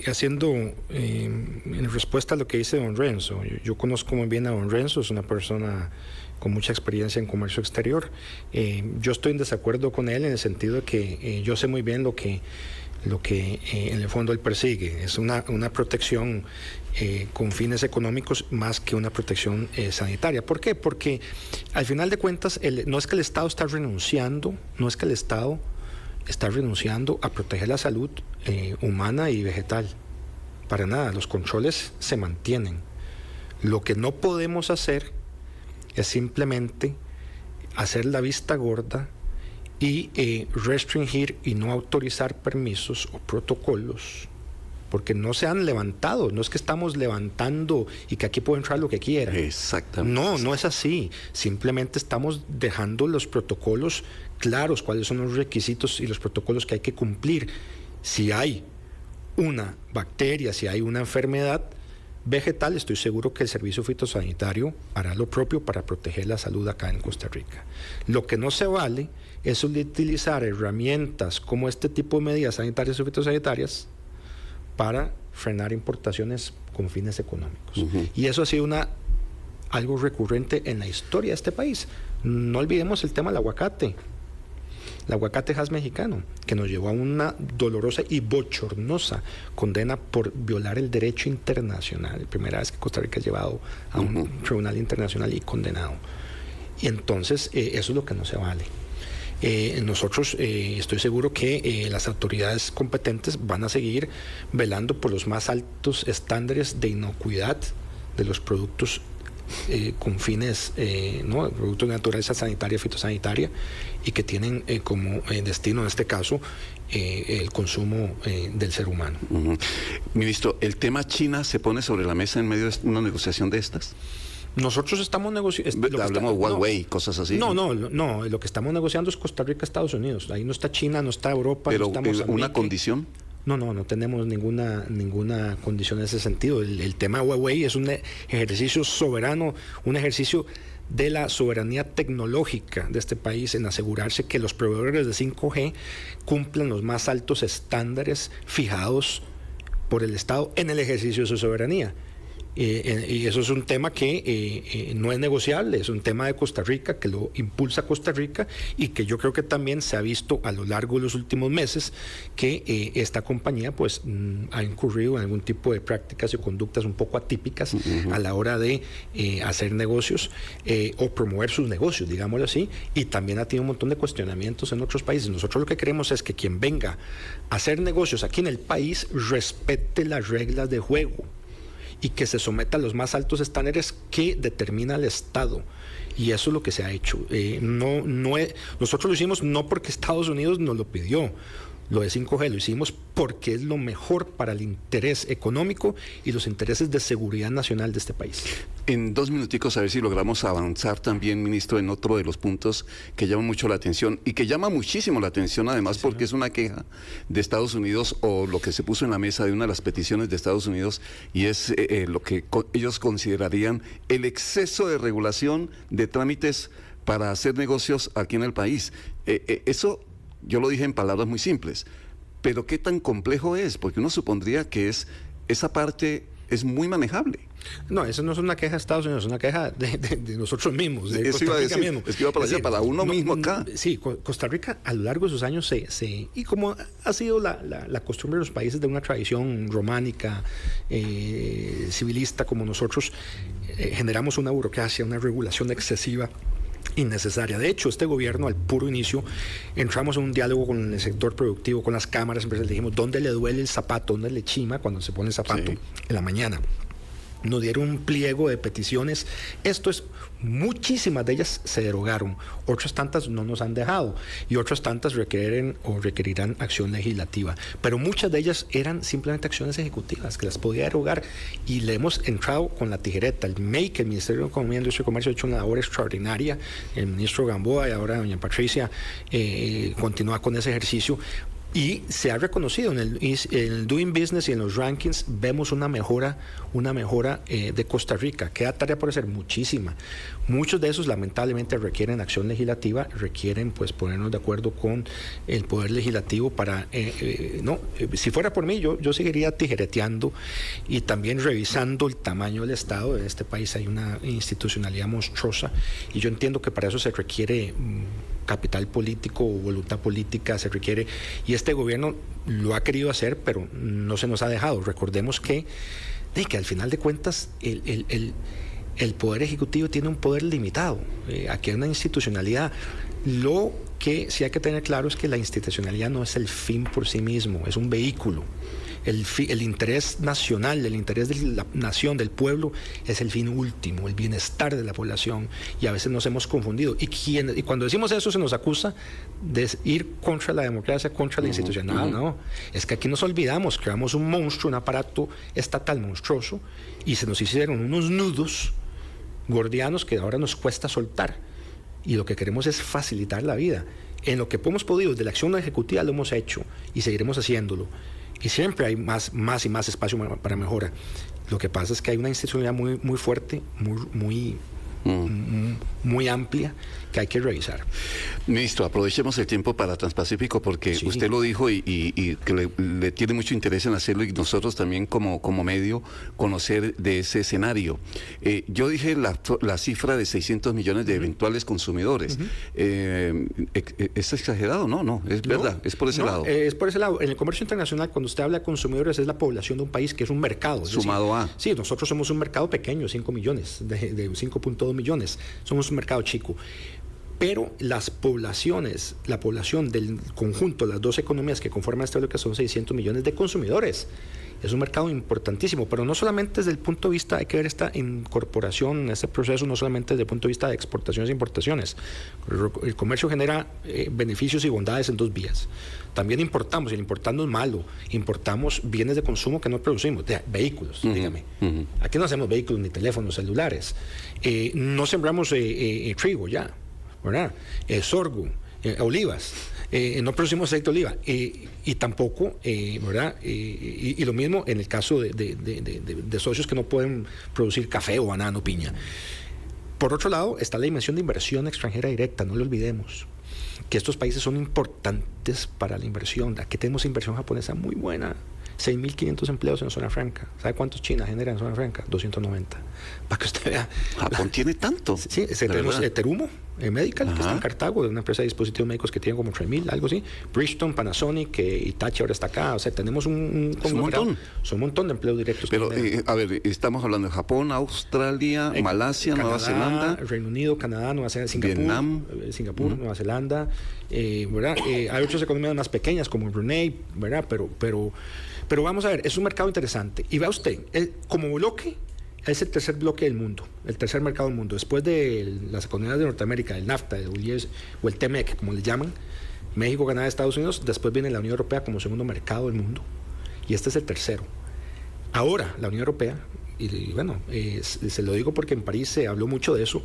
haciendo en respuesta a lo que dice don Renzo, yo conozco muy bien a don Renzo, es una persona con mucha experiencia en comercio exterior. Yo estoy en desacuerdo con él en el sentido de que yo sé muy bien lo que en el fondo él persigue. Es una protección con fines económicos más que una protección sanitaria. ¿Por qué? Porque al final de cuentas no es que el Estado está renunciando, a proteger la salud humana y vegetal. Para nada, los controles se mantienen. Lo que no podemos hacer es simplemente hacer la vista gorda y restringir y no autorizar permisos o protocolos, porque no se han levantado. No es que estamos levantando y que aquí puede entrar lo que quiera. Exactamente. No es así. Simplemente estamos dejando los protocolos claros, cuáles son los requisitos y los protocolos que hay que cumplir. Si hay una bacteria, si hay una enfermedad vegetal, estoy seguro que el servicio fitosanitario hará lo propio para proteger la salud acá en Costa Rica. Lo que no se vale es utilizar herramientas como este tipo de medidas sanitarias o fitosanitarias para frenar importaciones con fines económicos. Y eso ha sido algo recurrente en la historia de este país. No olvidemos el tema del aguacate. El aguacate Hass mexicano, que nos llevó a una dolorosa y bochornosa condena por violar el derecho internacional. Primera vez que Costa Rica es llevado a un tribunal internacional y condenado. Y entonces eso es lo que no se vale. Nosotros estoy seguro que las autoridades competentes van a seguir velando por los más altos estándares de inocuidad de los productos con fines, productos de naturaleza sanitaria, fitosanitaria, y que tienen como destino, en este caso, el consumo del ser humano. Ministro, ¿el tema China se pone sobre la mesa en medio de una negociación de estas? Nosotros estamos negociando. Hablamos de Huawei, cosas así. No, lo que estamos negociando es Costa Rica, Estados Unidos. Ahí no está China, no está Europa, pero no está Mozambique. ¿Una condición? No tenemos ninguna condición en ese sentido. El tema Huawei es un ejercicio soberano, un ejercicio de la soberanía tecnológica de este país en asegurarse que los proveedores de 5G cumplan los más altos estándares fijados por el Estado en el ejercicio de su soberanía. Y eso es un tema que no es negociable, es un tema de Costa Rica, que lo impulsa Costa Rica, y que yo creo que también se ha visto a lo largo de los últimos meses que esta compañía pues ha incurrido en algún tipo de prácticas y conductas un poco atípicas a la hora de hacer negocios o promover sus negocios, digámoslo así, y también ha tenido un montón de cuestionamientos en otros países. Nosotros lo que queremos es que quien venga a hacer negocios aquí en el país respete las reglas de juego y que se someta a los más altos estándares que determina el Estado. Y eso es lo que se ha hecho. Nosotros lo hicimos no porque Estados Unidos nos lo pidió. Lo de 5G lo hicimos porque es lo mejor para el interés económico y los intereses de seguridad nacional de este país. En 2 minuticos a ver si logramos avanzar también, ministro, en otro de los puntos que llama mucho la atención y que llama muchísimo la atención además, porque es una queja de Estados Unidos, o lo que se puso en la mesa de una de las peticiones de Estados Unidos, y es lo que ellos considerarían el exceso de regulación de trámites para hacer negocios aquí en el país. Eso yo lo dije en palabras muy simples, pero ¿qué tan complejo es? Porque uno supondría que esa parte es muy manejable. No, eso no es una queja de Estados Unidos, es una queja de nosotros mismos, de Eso iba a decir, mismo. Es que iba para allá, para uno mismo acá. Sí, Costa Rica a lo largo de sus años y como ha sido la costumbre de los países de una tradición románica, civilista como nosotros, generamos una burocracia, una regulación excesiva, innecesaria. De hecho, este gobierno al puro inicio entramos en un diálogo con el sector productivo, con las cámaras empresariales, dijimos, ¿dónde le duele el zapato? ¿Dónde le chima cuando se pone el zapato? En la mañana. nos dieron un pliego de peticiones. Muchísimas de ellas se derogaron, otras tantas no nos han dejado y otras tantas requieren o requerirán acción legislativa, pero muchas de ellas eran simplemente acciones ejecutivas que las podía derogar y le hemos entrado con la tijereta. El MEIC, el Ministerio de Economía, Industria y Comercio, ha hecho una labor extraordinaria. El ministro Gamboa y ahora doña Patricia continúa con ese ejercicio. Y se ha reconocido en el Doing Business y en los rankings, vemos una mejora de Costa Rica. Queda tarea por hacer, muchísima. Muchos de esos lamentablemente requieren acción legislativa, requieren pues ponernos de acuerdo con el Poder Legislativo para... si fuera por mí, yo seguiría tijereteando y también revisando el tamaño del Estado. En este país hay una institucionalidad monstruosa y yo entiendo que para eso se requiere capital político o voluntad política, se requiere, y este gobierno lo ha querido hacer, pero no se nos ha dejado. Recordemos que al final de cuentas el Poder Ejecutivo tiene un poder limitado. Aquí hay una institucionalidad. Lo que sí hay que tener claro es que la institucionalidad no es el fin por sí mismo, es un vehículo. El interés nacional, el interés de la nación, del pueblo, es el fin último, el bienestar de la población, y a veces nos hemos confundido. Y cuando decimos eso se nos acusa de ir contra la democracia, contra la institucionalidad. No, es que aquí nos olvidamos, creamos un monstruo, un aparato estatal monstruoso, y se nos hicieron unos nudos gordianos que ahora nos cuesta soltar. Y lo que queremos es facilitar la vida. En lo que hemos podido, desde la acción ejecutiva lo hemos hecho, y seguiremos haciéndolo. Y siempre hay más y más espacio para mejora. Lo que pasa es que hay una institucionalidad muy fuerte, muy amplia, que hay que revisar. Ministro, aprovechemos el tiempo para Transpacífico porque sí, usted lo dijo y que le tiene mucho interés en hacerlo, y nosotros también como medio conocer de ese escenario. Yo dije la cifra de 600 millones de eventuales consumidores. ¿Es exagerado? No, es verdad, es por ese lado. Es por ese lado. En el comercio internacional, cuando usted habla de consumidores, es la población de un país que es un mercado. Sumado a. Sí, nosotros somos un mercado pequeño, 5 millones, de 5.2 millones. Somos un mercado chico. Pero la población del conjunto, las dos economías que conforman este bloque, son 600 millones de consumidores. Es un mercado importantísimo, pero no solamente desde el punto de vista, hay que ver esta incorporación, este proceso, no solamente desde el punto de vista de exportaciones e importaciones. El comercio genera beneficios y bondades en dos vías. También importamos, y el importando es malo, importamos bienes de consumo que no producimos, vehículos, dígame. Aquí no hacemos vehículos ni teléfonos celulares. No sembramos trigo ya, ¿verdad? Sorgo, olivas. No producimos aceite de oliva y tampoco, ¿verdad? Y lo mismo en el caso de socios que no pueden producir café o banano, piña. Por otro lado, está la dimensión de inversión extranjera directa, no lo olvidemos, que estos países son importantes para la inversión. Aquí tenemos inversión japonesa muy buena, 6.500 empleos en zona franca. ¿Sabe cuántos China genera en zona franca? 290. Para que usted vea. ¿Japón tiene tanto? Sí, tenemos Terumo Medical, que está en Cartago, de una empresa de dispositivos médicos que tiene como 3.000, algo así. Bridgestone, Panasonic, Hitachi ahora está acá. O sea, tenemos un montón. Son un montón de empleos directos. Pero, a ver, estamos hablando de Japón, Australia, Malasia, Canadá, Nueva Zelanda, Reino Unido, Canadá, Nueva Zelanda, Singapur, Nueva Zelanda, ¿verdad? Hay otras economías más pequeñas como Brunei, ¿verdad? Pero vamos a ver, es un mercado interesante. Y vea usted, como bloque, es el tercer bloque del mundo, el tercer mercado del mundo. Después de las economías de Norteamérica, el NAFTA, o el TEMEC, como le llaman, México, Canadá, Estados Unidos, después viene la Unión Europea como segundo mercado del mundo. Y este es el tercero. Ahora, la Unión Europea, y bueno, se lo digo porque en París se habló mucho de eso,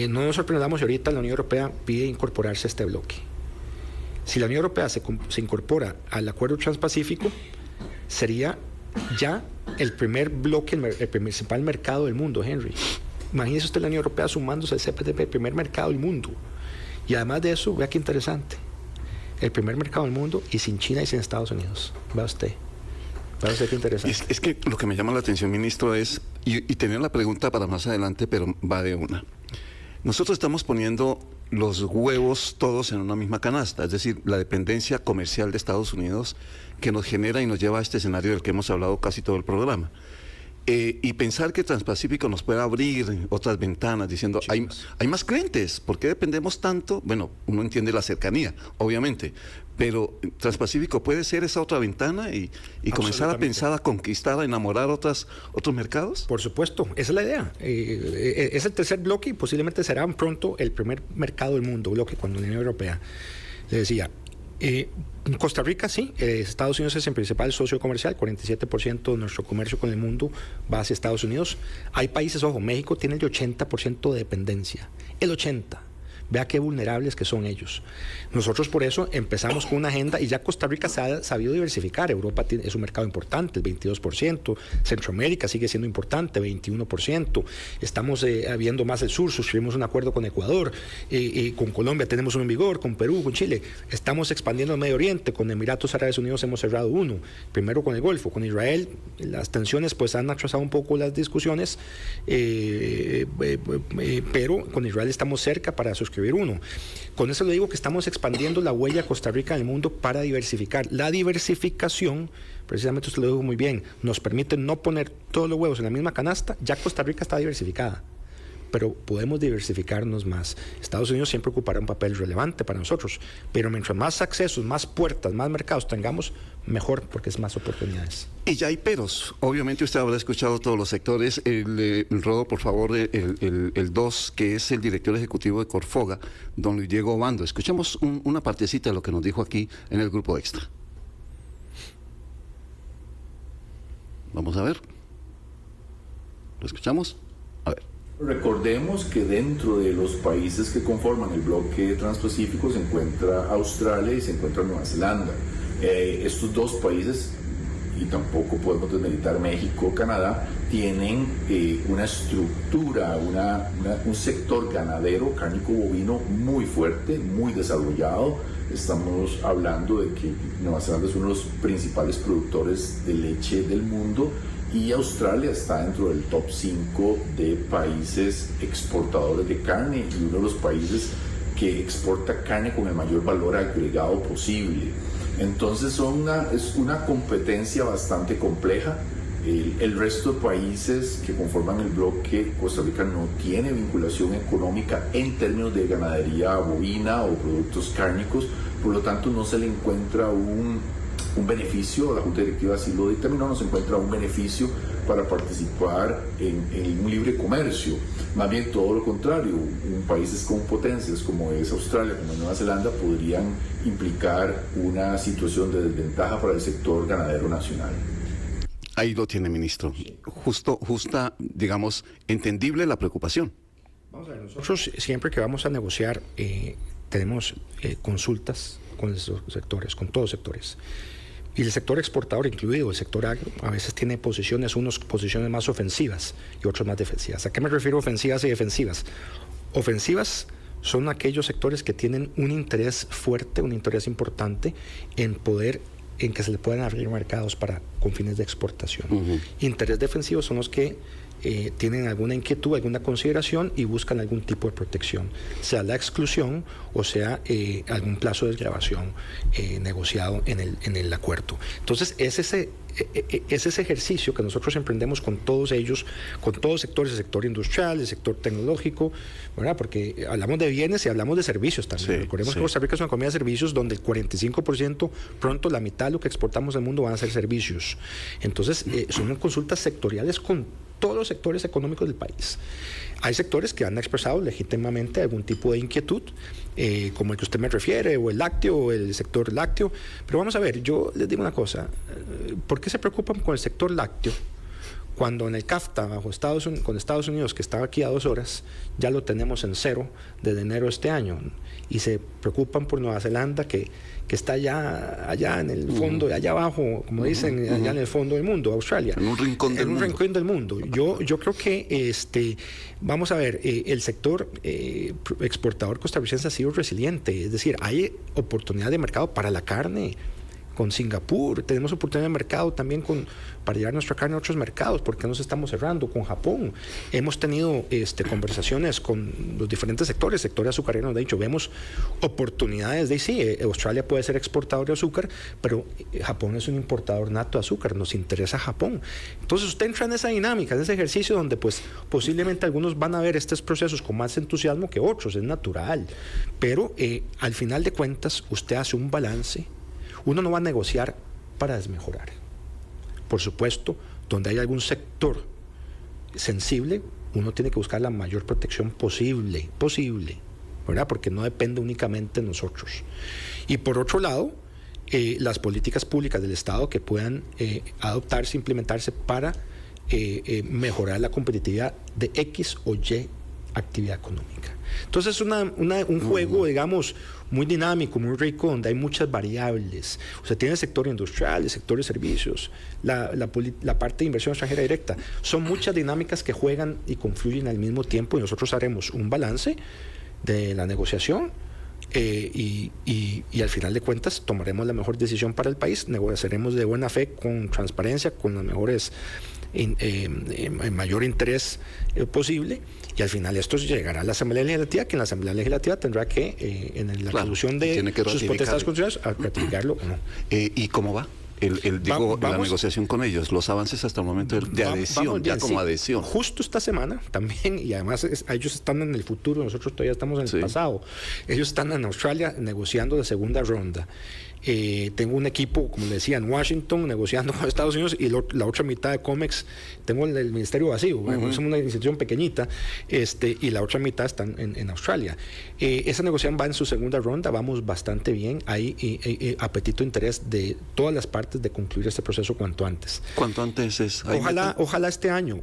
no nos sorprendamos si ahorita la Unión Europea pide incorporarse a este bloque. Si la Unión Europea se incorpora al Acuerdo Transpacífico, sería ya el primer bloque, el principal mercado del mundo, Henry. Imagínese usted la Unión Europea sumándose al CPTP, el primer mercado del mundo. Y además de eso, vea qué interesante, el primer mercado del mundo y sin China y sin Estados Unidos. Vea usted qué interesante. Es que lo que me llama la atención, ministro, es, y tenía la pregunta para más adelante, pero va de una. Nosotros estamos poniendo los huevos todos en una misma canasta, es decir, la dependencia comercial de Estados Unidos que nos genera y nos lleva a este escenario del que hemos hablado casi todo el programa. Y pensar que Transpacífico nos puede abrir otras ventanas diciendo, hay más clientes, ¿por qué dependemos tanto? Bueno, uno entiende la cercanía, obviamente, pero Transpacífico puede ser esa otra ventana y comenzar a pensar, a conquistar, a enamorar otros mercados. Por supuesto, esa es la idea. Es el tercer bloque y posiblemente será pronto el primer mercado del mundo, bloque, cuando la Unión Europea. Le decía, Costa Rica sí, Estados Unidos es el principal socio comercial, 47% de nuestro comercio con el mundo va hacia Estados Unidos. Hay países, ojo, México tiene el 80% de dependencia, el 80%. Vea qué vulnerables que son ellos. Nosotros por eso empezamos con una agenda y ya Costa Rica se ha sabido diversificar. Europa es un mercado importante, el 22%. Centroamérica sigue siendo importante, 21%. Estamos viendo más el sur, suscribimos un acuerdo con Ecuador, con Colombia tenemos uno en vigor, con Perú, con Chile. Estamos expandiendo el Medio Oriente, con Emiratos Árabes Unidos hemos cerrado uno. Primero con el Golfo, con Israel. Las tensiones pues han atrasado un poco las discusiones, pero con Israel estamos cerca para suscribir uno. Con eso le digo que estamos expandiendo la huella de Costa Rica en el mundo para diversificar. La diversificación, precisamente usted lo dijo muy bien, nos permite no poner todos los huevos en la misma canasta. Ya Costa Rica está diversificada, pero podemos diversificarnos más. Estados Unidos siempre ocupará un papel relevante para nosotros, pero mientras más accesos, más puertas, más mercados tengamos, mejor, porque es más oportunidades. Y ya hay peros. Obviamente usted habrá escuchado todos los sectores. Rodo, por favor, el 2, que es el director ejecutivo de Corfoga, don Luis Diego Obando. Escuchemos una partecita de lo que nos dijo aquí en el Grupo Extra. Vamos a ver. ¿Lo escuchamos? A ver. Recordemos que dentro de los países que conforman el bloque transpacífico se encuentra Australia y se encuentra Nueva Zelanda. Estos dos países, y tampoco podemos desmeritar México o Canadá, tienen una estructura, un sector ganadero cárnico bovino muy fuerte, muy desarrollado. Estamos hablando de que Nueva Zelanda es uno de los principales productores de leche del mundo, y Australia está dentro del top 5 de países exportadores de carne y uno de los países que exporta carne con el mayor valor agregado posible. Entonces es una competencia bastante compleja. El resto de países que conforman el bloque, Costa Rica no tiene vinculación económica en términos de ganadería bovina o productos cárnicos, por lo tanto no se le encuentra un beneficio, la Junta Directiva así lo dictaminó, no se encuentra un beneficio para participar en un libre comercio. Más bien todo lo contrario, países con potencias como es Australia, como es Nueva Zelanda, podrían implicar una situación de desventaja para el sector ganadero nacional. Ahí lo tiene, ministro. Justa, digamos, entendible la preocupación. Vamos a ver, nosotros siempre que vamos a negociar tenemos consultas con los sectores, con todos los sectores. Y el sector exportador, incluido el sector agro, a veces tiene unas posiciones más ofensivas y otras más defensivas. ¿A qué me refiero ofensivas y defensivas? Ofensivas son aquellos sectores que tienen un interés fuerte, un interés importante en que se le puedan abrir mercados con fines de exportación. Interés defensivo son los que tienen alguna inquietud, alguna consideración y buscan algún tipo de protección, sea la exclusión o sea algún plazo de desgravación negociado en el acuerdo. Entonces es ese ejercicio que nosotros emprendemos con todos ellos, con todos los sectores, el sector industrial, el sector tecnológico, ¿verdad? Porque hablamos de bienes y hablamos de servicios también. Sí, recordemos que Costa Rica es una economía de servicios donde el 45%, pronto la mitad de lo que exportamos al mundo van a ser servicios. Entonces son consultas sectoriales con todos los sectores económicos del país. Hay sectores que han expresado legítimamente algún tipo de inquietud, como el que usted me refiere, o el lácteo, o el sector lácteo. Pero vamos a ver, yo les digo una cosa, ¿por qué se preocupan con el sector lácteo? Cuando en el CAFTA, con Estados Unidos, que estaba aquí a 2 horas, ya lo tenemos en 0 desde enero de este año. Y se preocupan por Nueva Zelanda, que está allá en el fondo, allá abajo, como dicen, allá en el fondo del mundo, Australia. En un rincón del mundo. Yo creo que, vamos a ver, el sector exportador costarricense ha sido resiliente. Es decir, hay oportunidad de mercado para la carne con Singapur, tenemos oportunidad de mercado también para llevar nuestra carne a otros mercados. ¿Por qué nos estamos cerrando? Con Japón hemos tenido conversaciones con los diferentes sectores azucareros, de hecho vemos oportunidades de sí, Australia puede ser exportador de azúcar, pero Japón es un importador nato de azúcar, nos interesa Japón. Entonces usted entra en esa dinámica, en ese ejercicio donde pues posiblemente algunos van a ver estos procesos con más entusiasmo que otros, es natural, pero al final de cuentas usted hace un balance. Uno no va a negociar para desmejorar. Por supuesto, donde hay algún sector sensible, uno tiene que buscar la mayor protección posible, ¿verdad? Porque no depende únicamente de nosotros. Y por otro lado, las políticas públicas del Estado que puedan adoptarse, implementarse para mejorar la competitividad de X o Y actividad económica. Entonces es un juego, digamos, muy dinámico, muy rico, donde hay muchas variables. O sea, tiene el sector industrial, el sector de servicios, la parte de inversión extranjera directa. Son muchas dinámicas que juegan y confluyen al mismo tiempo, y nosotros haremos un balance de la negociación y al final de cuentas tomaremos la mejor decisión para el país, negociaremos de buena fe, con transparencia, con los mejores mayor interés posible, y al final esto llegará a la Asamblea Legislativa, que en la Asamblea Legislativa tendrá que en la resolución de sus potestades constitucionales ratificarlo o no. ¿Y cómo va? La negociación con ellos, los avances hasta el momento de adhesión, ya como adhesión. Justo esta semana también, y además ellos están en el futuro, nosotros todavía estamos en el pasado. Ellos están en Australia negociando la segunda ronda. Tengo un equipo, como le decía, en Washington negociando con Estados Unidos, y la otra mitad de COMEX, tengo el ministerio vacío, somos una institución pequeñita, y la otra mitad está en Australia. Esa negociación va en su segunda ronda, vamos bastante bien, hay apetito, interés de todas las partes de concluir este proceso cuanto antes. ¿Cuánto antes es? Ojalá este año,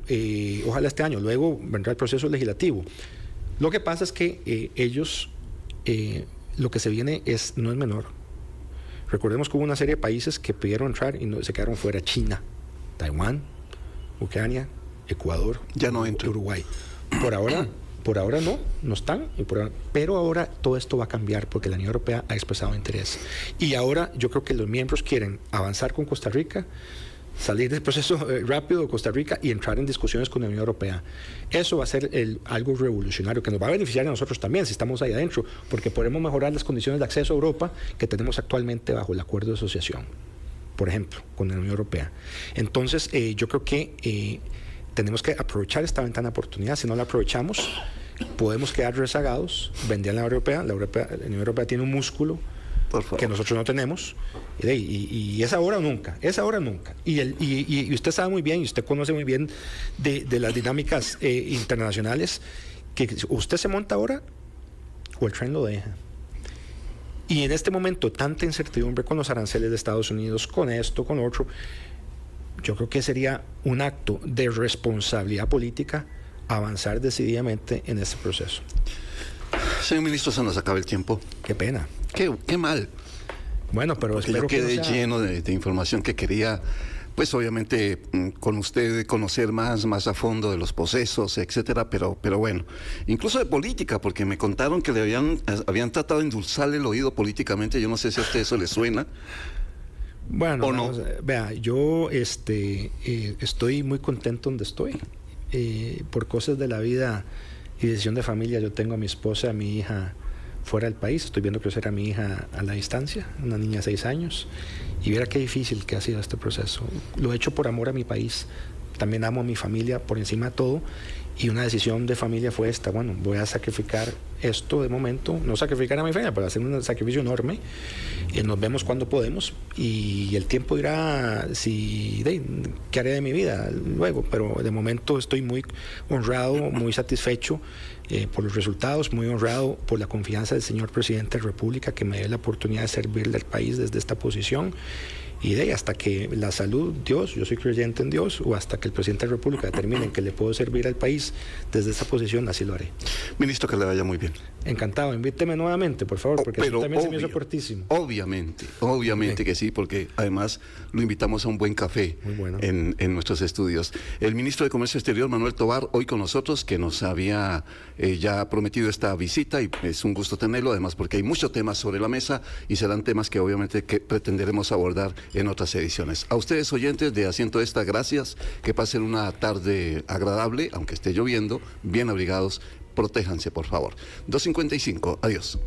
luego vendrá el proceso legislativo. Lo que pasa es que ellos, lo que se viene no es menor. Recordemos que hubo una serie de países que pidieron entrar y se quedaron fuera: China, Taiwán, Ucrania, Ecuador, ya no entra. Uruguay. Por ahora no están, pero ahora todo esto va a cambiar porque la Unión Europea ha expresado interés. Y ahora yo creo que los miembros quieren avanzar con Costa Rica, salir del proceso rápido de Costa Rica y entrar en discusiones con la Unión Europea. Eso va a ser algo revolucionario que nos va a beneficiar a nosotros también si estamos ahí adentro, porque podemos mejorar las condiciones de acceso a Europa que tenemos actualmente bajo el acuerdo de asociación, por ejemplo, con la Unión Europea. Entonces, yo creo que tenemos que aprovechar esta ventana de oportunidad. Si no la aprovechamos, podemos quedar rezagados. Vendía la Unión Europea tiene un músculo que nosotros no tenemos, y es ahora o nunca, y usted sabe muy bien, y usted conoce muy bien de las dinámicas internacionales, que usted se monta ahora o el tren lo deja. Y en este momento tanta incertidumbre con los aranceles de Estados Unidos, con esto, con otro, yo creo que sería un acto de responsabilidad política avanzar decididamente en este proceso. Señor ministro, se nos acaba el tiempo. Qué pena. Qué mal. Bueno, pero porque yo quedé lleno de información que quería, pues obviamente con usted conocer más a fondo de los procesos, etcétera, pero bueno, incluso de política, porque me contaron que habían tratado de endulzarle el oído políticamente. Yo no sé si a usted eso le suena. Bueno, ¿o no? Vea, yo estoy muy contento donde estoy. Por cosas de la vida y decisión de familia, yo tengo a mi esposa, a mi hija fuera del país. Estoy viendo crecer a mi hija a la distancia, una niña de 6 años, y viera qué difícil que ha sido este proceso. Lo he hecho por amor a mi país, también amo a mi familia por encima de todo, y una decisión de familia fue esta: bueno, voy a sacrificar esto de momento, no sacrificar a mi familia, pero hacer un sacrificio enorme, y nos vemos cuando podemos, y el tiempo dirá qué haré de mi vida luego, pero de momento estoy muy honrado, muy satisfecho por los resultados, muy honrado por la confianza del señor presidente de la República, que me dio la oportunidad de servirle al país desde esta posición, Y de ahí hasta que la salud, Dios, yo soy creyente en Dios, o hasta que el presidente de la República determine que le puedo servir al país desde esta posición, así lo haré. Ministro, que le vaya muy bien. Encantado, invíteme nuevamente, por favor, porque eso también se me hizo cortísimo. Obviamente que sí, porque además lo invitamos a un buen café en nuestros estudios. El ministro de Comercio Exterior, Manuel Tovar, hoy con nosotros, que nos había ya prometido esta visita, y es un gusto tenerlo, además porque hay muchos temas sobre la mesa y serán temas que obviamente pretenderemos abordar en otras ediciones. A ustedes, oyentes de Asiento Extra, gracias, que pasen una tarde agradable, aunque esté lloviendo, bien abrigados. Protéjanse, por favor. 2:55, adiós.